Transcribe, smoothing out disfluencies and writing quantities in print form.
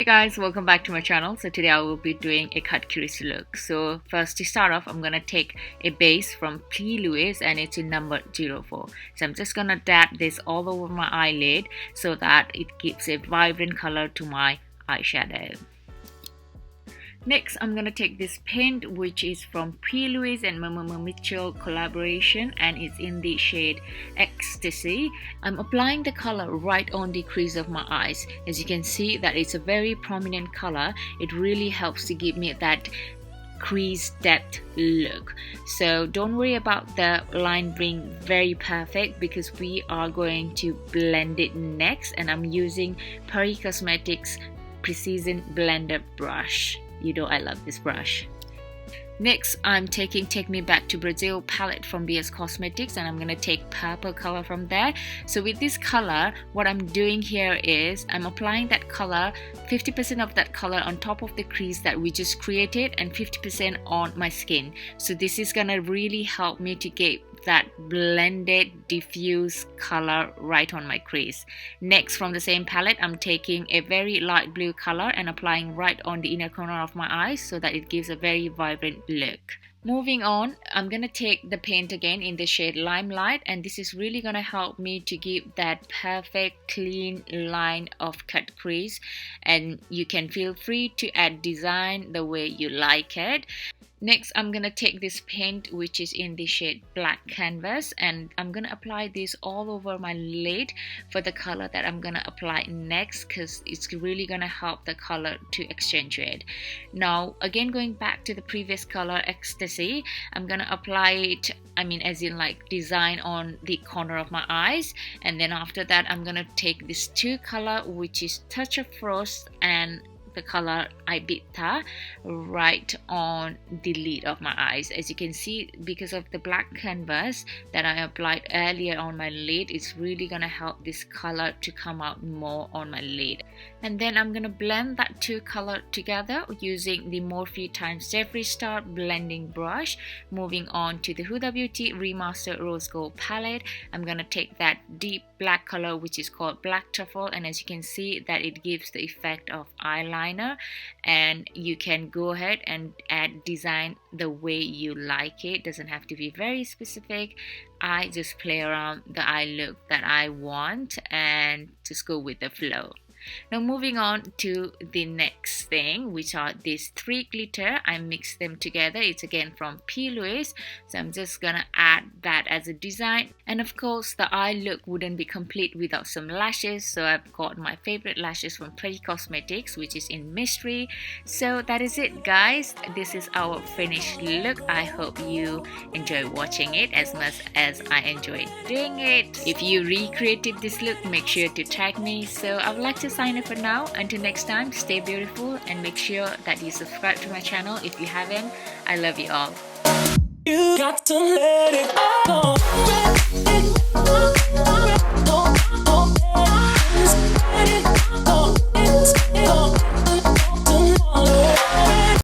Hey guys, welcome back to my channel. So today I will be doing a cut crease look. So first, to start off, I'm gonna take a base from Crease and it's in number 04. So I'm just gonna dab this all over my eyelid so that it gives a vibrant color to my eyeshadow. Next, I'm gonna take this paint which is from Crease and Mama Mitchell collaboration, and it's in the shade Ecstasy. I'm applying the color right on the crease of my eyes. As you can see that it's a very prominent color. It really helps to give me that crease depth look. So don't worry about the line being very perfect because we are going to blend it next, and I'm using Paris Cosmetics Precision Blender brush. You know I love this brush. Next, I'm taking Take Me Back to Brazil palette from BS Cosmetics, and I'm going to take purple color from there. So with this color, what I'm doing here is I'm applying that color, 50% of that color on top of the crease that we just created and 50% on my skin. So this is going to really help me to get that blended diffuse color right on my crease. Next, from the same palette, I'm taking a very light blue color and applying right on the inner corner of my eyes so that it gives a very vibrant look. Moving on, I'm gonna take the paint again in the shade Limelight, and this is really gonna help me to give that perfect clean line of cut crease, and you can feel free to add design the way you like it. Next, I'm gonna take this paint which is in the shade Black Canvas, and I'm gonna apply this all over my lid for the color that I'm gonna apply next, because it's really gonna help the color to accentuate. Now again, going back to the previous color Ecstasy, I'm gonna apply it, as in like design on the corner of my eyes, and then after that I'm gonna take this two color which is Touch of Frost and the color Ibiza right on the lid of my eyes. As you can see, because of the black canvas that I applied earlier on my lid, it's really gonna help this color to come out more on my lid. And then I'm gonna blend that two color together using the Morphe x Jeffree Star blending brush. Moving on to the Huda Beauty Remaster Rose Gold palette, I'm gonna take that deep black color which is called Black Truffle, and as you can see that it gives the effect of eyeliner, and you can go ahead and add design the way you like it. Doesn't have to be very specific. I just play around the eye look that I want and just go with the flow. Now moving on to the next thing, which are these three glitter. I mix them together. It's again from P. Louise, so I'm just gonna add that as a design. And of course the eye look wouldn't be complete without some lashes, so I've got my favorite lashes from Paris Cosmetics, which is in Mystery. So that is it guys, this is our finished look. I hope you enjoy watching it as much as I enjoyed doing it. If you recreated this look, make sure to tag me. So I would like to sign up for now. Until next time, stay beautiful and make sure that you subscribe to my channel if you haven't. I love you all. You got to let it go.